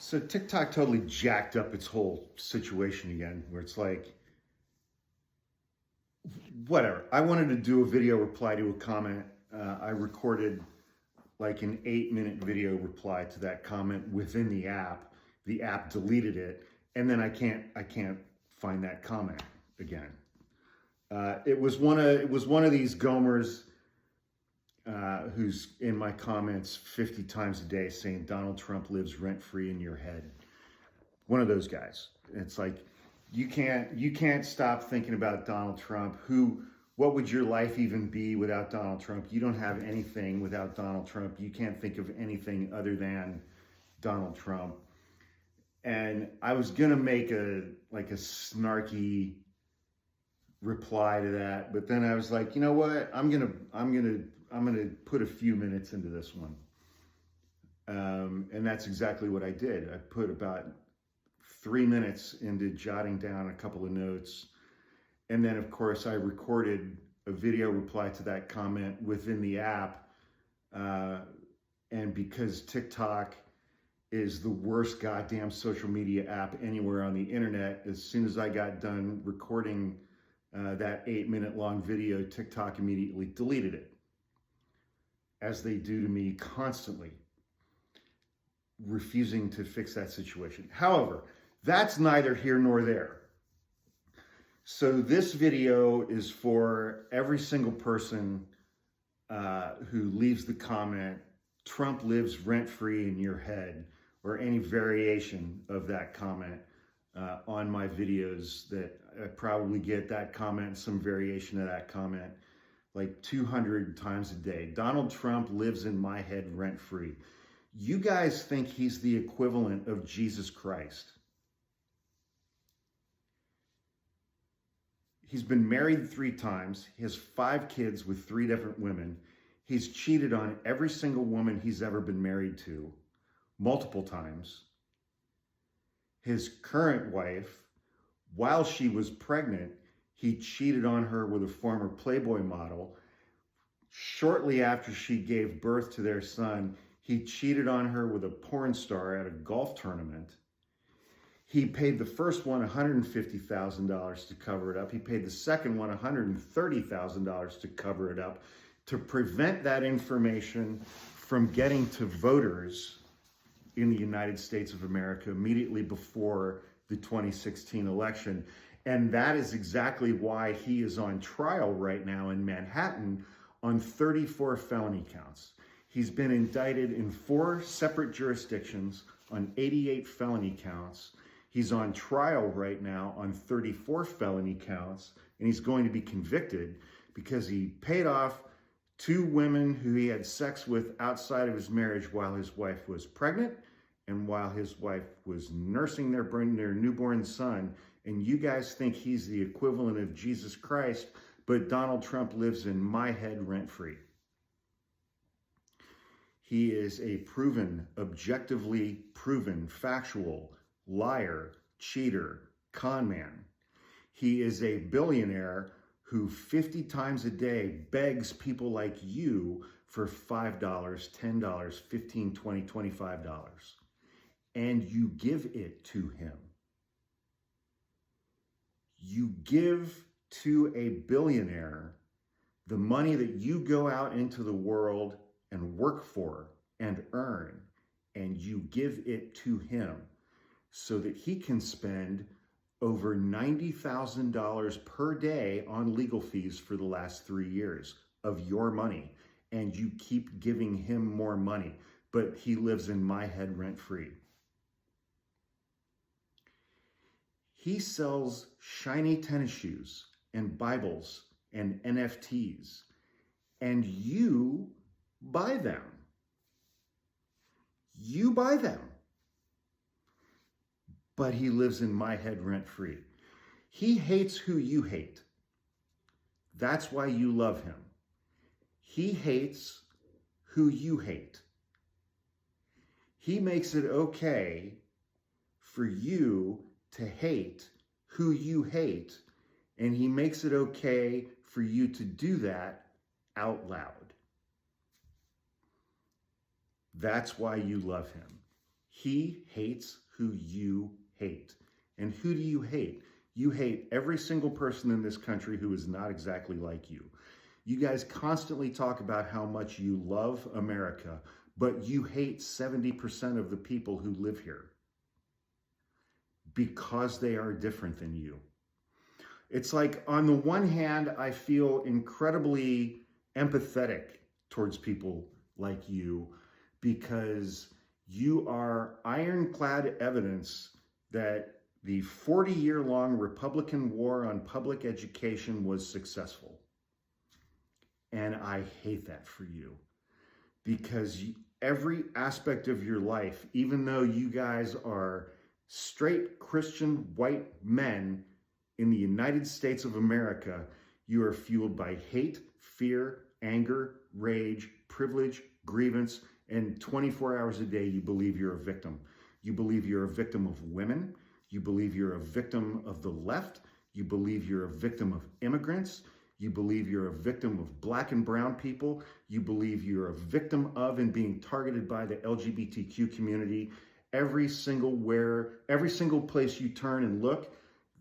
So TikTok totally jacked up its whole situation again, where it's like, whatever. I wanted to do a video reply to a comment. I recorded like an 8-minute video reply to that comment within the app. The app deleted it, and then I can't find that comment again. It was one of these Gomers who's in my comments 50 times a day saying Donald Trump lives rent-free in your head. One of those guys. It's like, you can't stop thinking about Donald Trump. What would your life even be without Donald Trump? You don't have anything without Donald Trump. You can't think of anything other than Donald Trump. And I was gonna make a snarky reply to that, but then I was like, you know what? I'm gonna put a few minutes into this one. And that's exactly what I did. I put about 3 minutes into jotting down a couple of notes. And then, of course, I recorded a video reply to that comment within the app. And because TikTok is the worst goddamn social media app anywhere on the internet, as soon as I got done recording that 8-minute long video, TikTok immediately deleted it, as they do to me constantly, refusing to fix that situation. However, that's neither here nor there. So this video is for every single person who leaves the comment, Trump lives rent-free in your head, or any variation of that comment on my videos. That I probably get that comment, some variation of that comment, like 200 times a day. Donald Trump lives in my head rent-free. You guys think he's the equivalent of Jesus Christ. He's been married 3 times. He has 5 kids with 3 different women. He's cheated on every single woman he's ever been married to, multiple times. His current wife, while she was pregnant, he cheated on her with a former Playboy model. Shortly after she gave birth to their son, he cheated on her with a porn star at a golf tournament. He paid the first one $150,000 to cover it up. He paid the second one $130,000 to cover it up, to prevent that information from getting to voters in the United States of America immediately before the 2016 election. And that is exactly why he is on trial right now in Manhattan on 34 felony counts. He's been indicted in 4 separate jurisdictions on 88 felony counts. He's on trial right now on 34 felony counts, and he's going to be convicted because he paid off 2 women who he had sex with outside of his marriage while his wife was pregnant and while his wife was nursing their newborn son. And you guys think he's the equivalent of Jesus Christ, but Donald Trump lives in my head rent-free. He is a proven, objectively proven, factual liar, cheater, con man. He is a billionaire who 50 times a day begs people like you for $5, $10, $15, $20, $25. And you give it to him. You give to a billionaire the money that you go out into the world and work for and earn, and you give it to him so that he can spend over $90,000 per day on legal fees for the last 3 years of your money. And you keep giving him more money, but he lives in my head rent-free. He sells shiny tennis shoes and Bibles and NFTs, and you buy them. You buy them. But he lives in my head rent-free. He hates who you hate. That's why you love him. He hates who you hate. He makes it okay for you to hate who you hate, and he makes it okay for you to do that out loud. That's why you love him. He hates who you hate. And who do you hate? You hate every single person in this country who is not exactly like you. You guys constantly talk about how much you love America, but you hate 70% of the people who live here because they are different than you. It's like, on the one hand, I feel incredibly empathetic towards people like you because you are ironclad evidence that the 40-year-long Republican war on public education was successful. And I hate that for you because every aspect of your life, even though you guys are straight Christian white men in the United States of America, you are fueled by hate, fear, anger, rage, privilege, grievance, and 24 hours a day you believe you're a victim. You believe you're a victim of women. You believe you're a victim of the left. You believe you're a victim of immigrants. You believe you're a victim of black and brown people. You believe you're a victim of and being targeted by the LGBTQ community. Every single place you turn and look,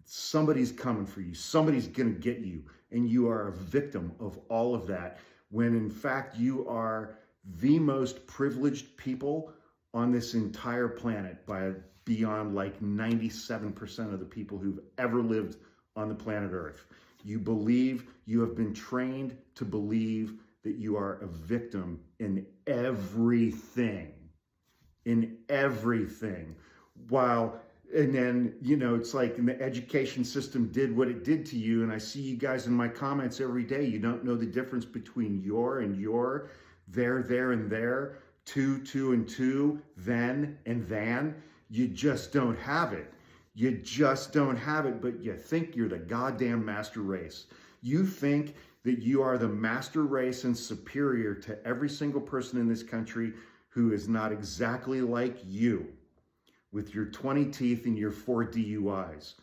somebody's coming for you. Somebody's going to get you. And you are a victim of all of that, when in fact you are the most privileged people on this entire planet by beyond like 97% of the people who've ever lived on the planet Earth. You have been trained to believe that you are a victim in everything. And then, it's like the education system did what it did to you. And I see you guys in my comments every day. You don't know the difference between your and your, there and there, two and two, then and than. You just don't have it. You just don't have it, but you think you're the goddamn master race. You think that you are the master race and superior to every single person in this country who is not exactly like you, with your 20 teeth and your 4 DUIs.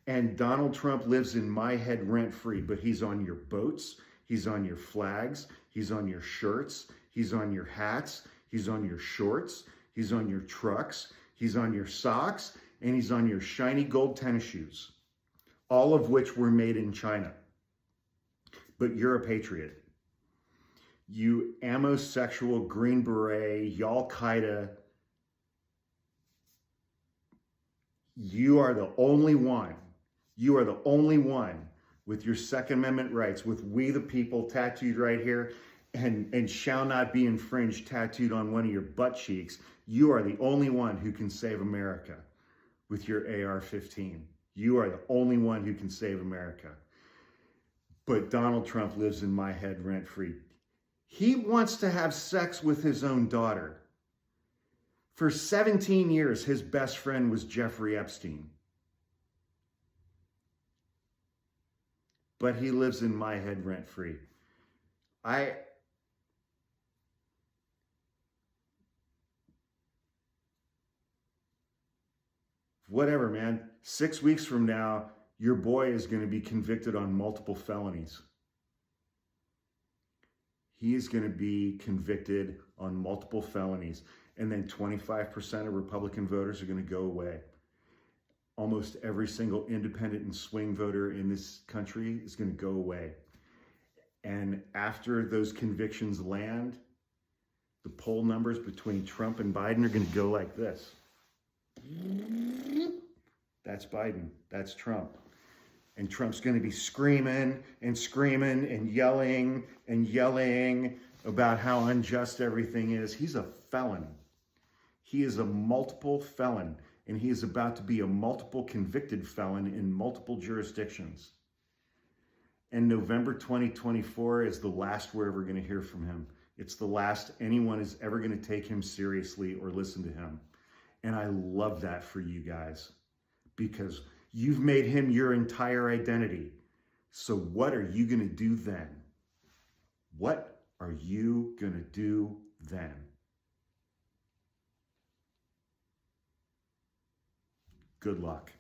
And Donald Trump lives in my head rent-free, but he's on your boats, he's on your flags, he's on your shirts, he's on your hats, he's on your shorts, he's on your trucks, he's on your socks, and he's on your shiny gold tennis shoes, all of which were made in China. But you're a patriot. You amosexual, Green Beret, Al-Qaeda, you are the only one with your Second Amendment rights, with "We the People" tattooed right here, and "shall not be infringed" tattooed on one of your butt cheeks. You are the only one who can save America with your AR-15. You are the only one who can save America. But Donald Trump lives in my head rent-free. He wants to have sex with his own daughter. For 17 years, his best friend was Jeffrey Epstein. But he lives in my head rent-free. Whatever, man. 6 weeks from now, your boy is going to be convicted on multiple felonies. He is going to be convicted on multiple felonies. And then 25% of Republican voters are going to go away. Almost every single independent and swing voter in this country is going to go away. And after those convictions land, the poll numbers between Trump and Biden are going to go like this. That's Biden. That's Trump. And Trump's going to be screaming and yelling about how unjust everything is. He's a felon. He is a multiple felon, and he is about to be a multiple convicted felon in multiple jurisdictions. And November 2024 is the last we're ever going to hear from him. It's the last anyone is ever going to take him seriously or listen to him. And I love that for you guys, because you've made him your entire identity. So what are you going to do then? What are you going to do then? Good luck.